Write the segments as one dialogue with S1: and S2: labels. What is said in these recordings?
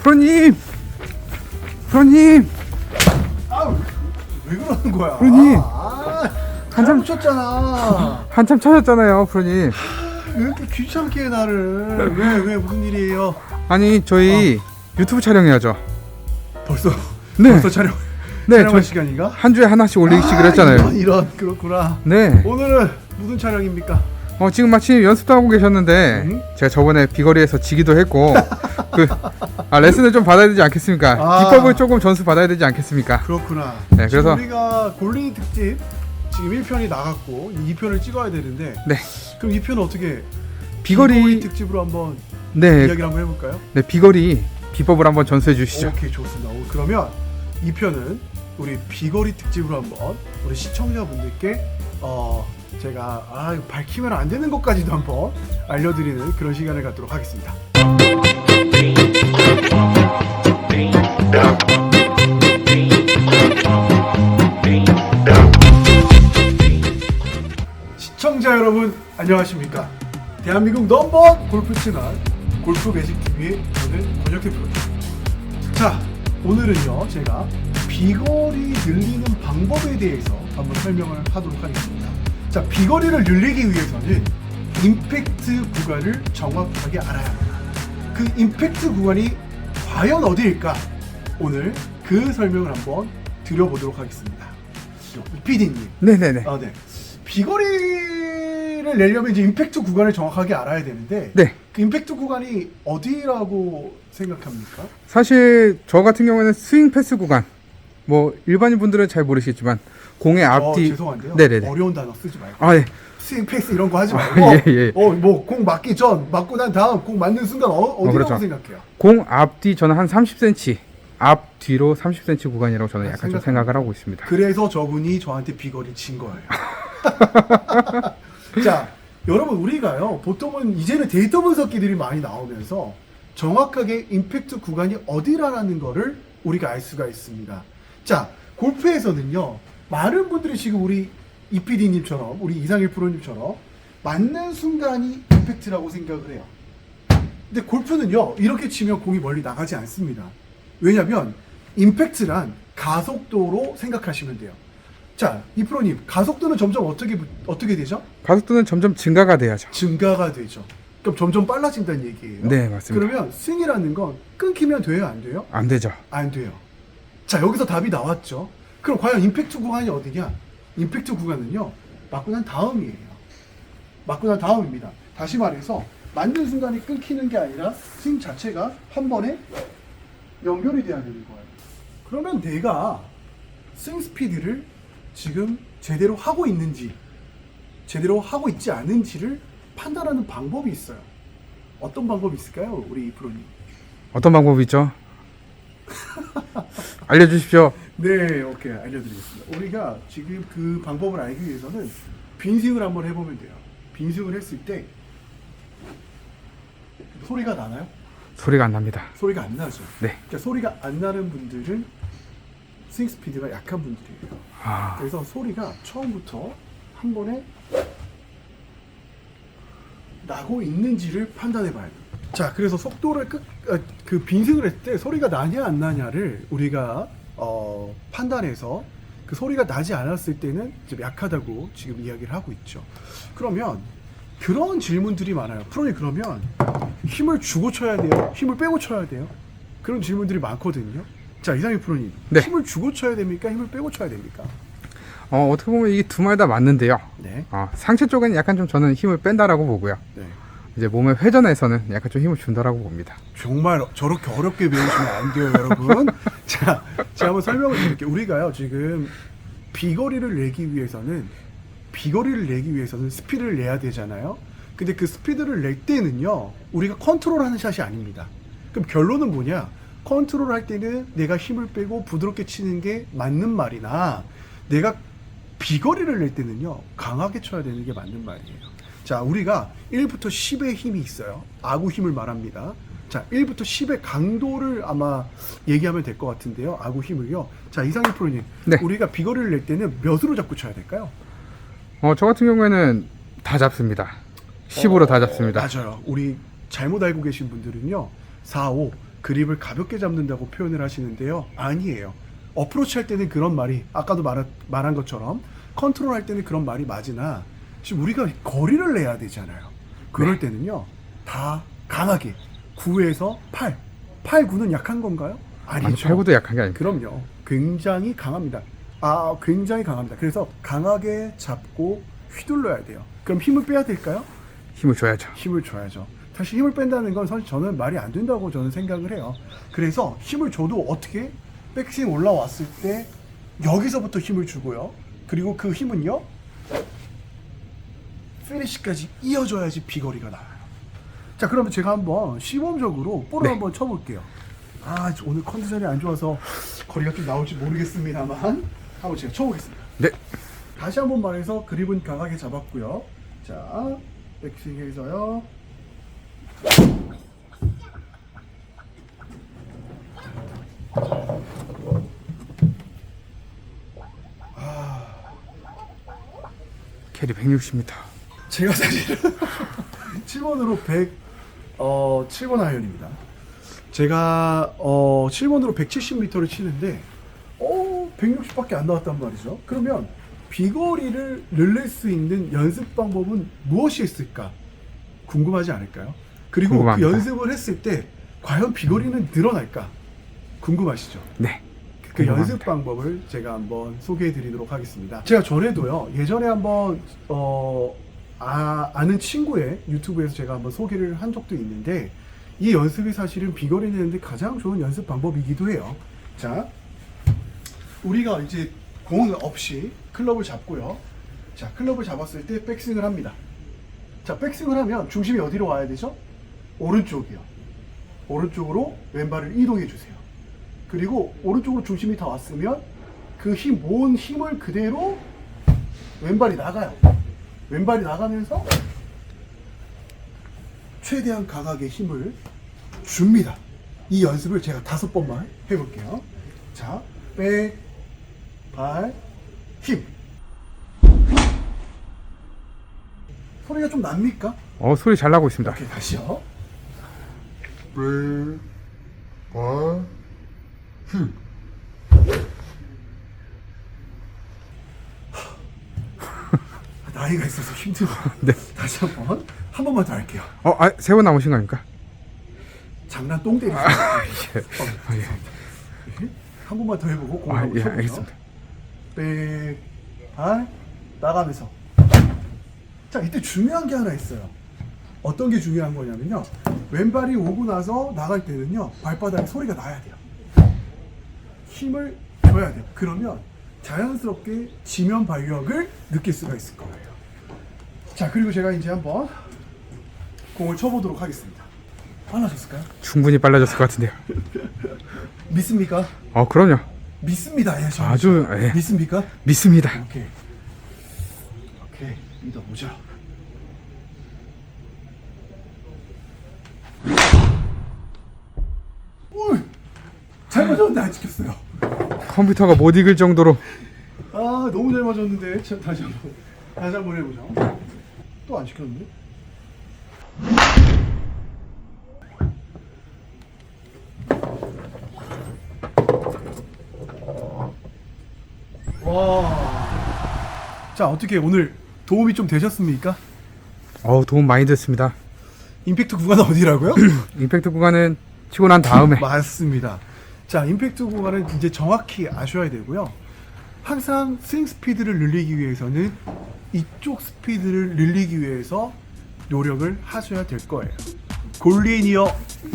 S1: 프로님! 프로님!
S2: 아, 왜 그러는 거야?
S1: 프로님!
S2: 한참 쳤잖아.
S1: 한참 찾았잖아요, 프로님.
S2: 왜 이렇게 귀찮게 해, 나를? 왜 무슨 일이에요?
S1: 아니, 저희 유튜브 촬영해야죠.
S2: 벌써
S1: 네.
S2: 벌써 촬영할
S1: 저
S2: 시간인가?
S1: 한 주에 하나씩 올리기로 했잖아요.
S2: 이런 그렇구나.
S1: 네.
S2: 오늘은 무슨 촬영입니까?
S1: 지금 마침 연습도 하고 계셨는데 제가 저번에 비거리에서 지기도 했고 레슨을 좀 받아야 되지 않겠습니까? 기법을 조금 전수 받아야 되지 않겠습니까?
S2: 그렇구나.
S1: 네, 그래서
S2: 우리가 골린이 특집 지금 1편이 나갔고 2편을 찍어야 되는데
S1: 네.
S2: 그럼 2편은 어떻게
S1: 비거리
S2: 특집으로 한번
S1: 네.
S2: 이야기를 한번 해볼까요?
S1: 네, 비거리 비법을 한번 전수해 주시죠.
S2: 오케이, 좋습니다. 그러면 2편은 우리 비거리 특집으로 한번 우리 시청자분들께 제가 이거 밝히면 안 되는 것까지도 한번 알려드리는 그런 시간을 갖도록 하겠습니다. 시청자 여러분 안녕하십니까? 대한민국 넘버원 골프 채널 골프 매직 TV의 저는 권혁태 프로입니다. 자, 오늘은요 제가 비거리 늘리는 방법에 대해서 한번 설명을 하도록 하겠습니다. 자, 비거리를 늘리기 위해서는 임팩트 구간을 정확하게 알아야 합니다. 그 임팩트 구간이 과연 어디일까? 오늘 그 설명을 한번 드려보도록 하겠습니다. PD님.
S1: 네네네.
S2: 네. 비거리를 내려면 이제 임팩트 구간을 정확하게 알아야 되는데
S1: 네.
S2: 그 임팩트 구간이 어디라고 생각합니까?
S1: 사실 저 같은 경우에는 스윙 패스 구간 뭐 일반인 분들은 잘 모르시겠지만 공의 앞뒤
S2: 죄송한데요.
S1: 네네네.
S2: 어려운 단어 쓰지 말고
S1: 네.
S2: 스윙 패스 이런 거 하지 말고
S1: 예.
S2: 뭐 공 맞기 전 맞고 난 다음 공 맞는 순간 어디라고
S1: 그렇죠.
S2: 생각해요?
S1: 공 앞뒤 저는 한 30cm 앞 뒤로 30cm 구간이라고 저는 약간 좀 생각을 하고 있습니다.
S2: 그래서 저분이 저한테 비거리 친 거예요. 자, 여러분 우리가요 보통은 이제는 데이터 분석기들이 많이 나오면서 정확하게 임팩트 구간이 어디라는 거를 우리가 알 수가 있습니다. 자, 골프에서는요 많은 분들이 지금 우리 이PD님처럼 우리 이상일 프로님처럼 맞는 순간이 임팩트라고 생각을 해요. 근데 골프는요 이렇게 치면 공이 멀리 나가지 않습니다. 왜냐면 임팩트란 가속도로 생각하시면 돼요. 자, 이프로님 가속도는 점점 어떻게 되죠?
S1: 가속도는 점점 증가가 돼야죠.
S2: 증가가 되죠. 그럼 점점 빨라진다는 얘기예요.
S1: 네, 맞습니다.
S2: 그러면 스윙이라는 건 끊기면 돼요, 안 돼요?
S1: 안 되죠.
S2: 안 돼요. 자, 여기서 답이 나왔죠. 그럼 과연 임팩트 구간이 어디냐? 임팩트 구간은요 맞고 난 다음이에요. 맞고 난 다음입니다. 다시 말해서 맞는 순간에 끊기는 게 아니라 스윙 자체가 한 번에 연결이 돼야 되는 거예요. 그러면 내가 스윙 스피드를 지금 제대로 하고 있는지 제대로 하고 있지 않은지를 판단하는 방법이 있어요. 어떤 방법이 있을까요, 우리 프로님?
S1: 어떤 방법이 있죠? 알려주십시오.
S2: 네, 오케이, 알려드리겠습니다. 우리가 지금 그 방법을 알기 위해서는 빈스윙을 한번 해보면 돼요. 빈스윙을 했을 때 소리가 나나요?
S1: 소리가 안 납니다.
S2: 소리가 안 나죠.
S1: 네.
S2: 그러니까 소리가 안 나는 분들은 스윙 스피드가 약한 분들이에요. 그래서 소리가 처음부터 한 번에 나고 있는지를 판단해 봐야 돼요. 자, 그래서 속도를 그 빈스윙을 했을 때 소리가 나냐 안 나냐를 우리가 판단해서 그 소리가 나지 않았을 때는 좀 약하다고 지금 이야기를 하고 있죠. 그러면 그런 질문들이 많아요. 프로님, 그러면 힘을 주고 쳐야 돼요? 힘을 빼고 쳐야 돼요? 그런 질문들이 많거든요. 자, 이상희 프로님,
S1: 네.
S2: 힘을 주고 쳐야 됩니까? 힘을 빼고 쳐야 됩니까?
S1: 어떻게 보면 이게 두 말 다 맞는데요.
S2: 네.
S1: 상체 쪽은 약간 좀 저는 힘을 뺀다라고 보고요.
S2: 네.
S1: 이제 몸의 회전에서는 약간 좀 힘을 준다라고 봅니다.
S2: 정말 저렇게 어렵게 배우시면 안 돼요, 여러분. 자, 제가 한번 설명을 드릴게요. 우리가요, 지금 비거리를 내기 위해서는 스피드를 내야 되잖아요. 근데 그 스피드를 낼 때는요, 우리가 컨트롤하는 샷이 아닙니다. 그럼 결론은 뭐냐? 컨트롤할 때는 내가 힘을 빼고 부드럽게 치는 게 맞는 말이나 내가 비거리를 낼 때는요, 강하게 쳐야 되는 게 맞는 말이에요. 자, 우리가 1부터 10의 힘이 있어요. 아구 힘을 말합니다. 자, 1부터 10의 강도를 아마 얘기하면 될 것 같은데요. 아구 힘을요. 자, 이상희 프로님.
S1: 네.
S2: 우리가 비거리를 낼 때는 몇으로 잡고 쳐야 될까요?
S1: 저 같은 경우에는 다 잡습니다. 10으로 다 잡습니다.
S2: 맞아요. 우리 잘못 알고 계신 분들은요. 4, 5, 그립을 가볍게 잡는다고 표현을 하시는데요. 아니에요. 어프로치 할 때는 그런 말이 아까도 말한 것처럼 컨트롤 할 때는 그런 말이 맞으나 지금 우리가 거리를 내야 되잖아요. 그럴 때는요. 다 강하게 9에서 8. 8, 9는 약한 건가요?
S1: 아니,
S2: 아니죠.
S1: 8, 9도 약한 게 아닙니다.
S2: 그럼요. 굉장히 강합니다. 굉장히 강합니다. 그래서 강하게 잡고 휘둘러야 돼요. 그럼 힘을 빼야 될까요?
S1: 힘을 줘야죠.
S2: 힘을 줘야죠. 사실 힘을 뺀다는 건 사실 저는 말이 안 된다고 저는 생각을 해요. 그래서 힘을 줘도 어떻게 백스윙 올라왔을 때 여기서부터 힘을 주고요. 그리고 그 힘은요. 피니시까지 이어져야지 비거리가 나와요. 자, 그러면 제가 한번 시범적으로 볼을 한번 쳐볼게요. 오늘 컨디션이 안 좋아서 거리가 좀 나올지 모르겠습니다만 한번 제가 쳐보겠습니다.
S1: 네.
S2: 다시 한번 말해서 그립은 강하게 잡았고요. 자, 백스윙해서요.
S1: 캐리 160m.
S2: 제가 사실은 7번으로 7번 아이언입니다. 제가 7번으로 170m를 치는데 160밖에 안 나왔단 말이죠. 그러면 비거리를 늘릴 수 있는 연습 방법은 무엇이 있을까? 궁금하지 않을까요? 그리고
S1: 궁금합니다.
S2: 그 연습을 했을 때 과연 비거리는 늘어날까? 궁금하시죠?
S1: 네.
S2: 그
S1: 궁금합니다.
S2: 연습 방법을 제가 한번 소개해 드리도록 하겠습니다. 제가 전에도요, 예전에 한번 아는 친구의 유튜브에서 제가 한번 소개를 한 적도 있는데 이 연습이 사실은 비거리 내는데 가장 좋은 연습 방법이기도 해요. 자, 우리가 이제 공 없이 클럽을 잡고요. 자, 클럽을 잡았을 때 백스윙을 합니다. 자, 백스윙을 하면 중심이 어디로 와야 되죠? 오른쪽이요. 오른쪽으로 왼발을 이동해 주세요. 그리고 오른쪽으로 중심이 다 왔으면 그 모은 힘을 그대로 왼발이 나가요. 왼발이 나가면서 최대한 강하게 힘을 줍니다. 이 연습을 제가 5번만 해볼게요. 자, 백, 발, 힘. 소리가 좀 납니까?
S1: 소리 잘 나고 있습니다.
S2: 오케이, 다시요.
S3: 백, 발, 힘.
S2: 나이가 있어서 힘들어.
S1: 네.
S2: 다시 한 번만 더 할게요.
S1: 3번 남으신 거 아닙니까?
S2: 장난 똥 때리죠. 한 번만 더 해보고 공 한번 쳐볼게요.
S1: 알겠습니다.
S2: 백, 발, 나가면서. 자, 이때 중요한 게 하나 있어요. 어떤 게 중요한 거냐면요. 왼발이 오고 나서 나갈 때는요. 발바닥에 소리가 나야 돼요. 힘을 줘야 돼요. 그러면 자연스럽게 지면 발력을 느낄 수가 있을 거예요. 자, 그리고 제가 이제 한번 공을 쳐보도록 하겠습니다. 빨라졌을까요?
S1: 충분히 빨라졌을 것 같은데요.
S2: 믿습니까?
S1: 그럼요.
S2: 믿습니다. 예, 저
S1: 아주, 예.
S2: 믿습니까?
S1: 믿습니다.
S2: 오케이, 믿어보자. 잘 맞았는데 안 찍혔어요.
S1: 컴퓨터가 못 읽을 정도로.
S2: 너무 잘 맞았는데. 자, 다시 한번 해보죠. 또 안 찍혔는데? 와. 자, 어떻게 오늘 도움이 좀 되셨습니까?
S1: 도움 많이 됐습니다.
S2: 임팩트 구간은 어디라고요?
S1: 임팩트 구간은 치고 난 다음에.
S2: 맞습니다. 자, 임팩트 구간은 이제 정확히 아셔야 되고요. 항상 스윙 스피드를 늘리기 위해서는 이쪽 스피드를 늘리기 위해서 노력을 하셔야 될 거예요. 골리니어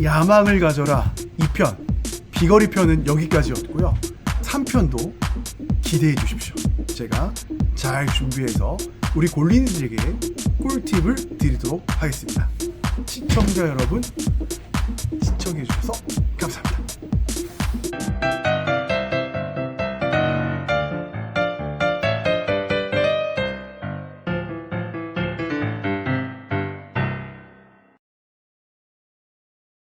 S2: 야망을 가져라 2편 비거리 편은 여기까지였고요. 3편도 기대해 주십시오. 제가 잘 준비해서 우리 골린이들에게 꿀팁을 드리도록 하겠습니다. 시청자 여러분 시청해 주셔서 감사합니다.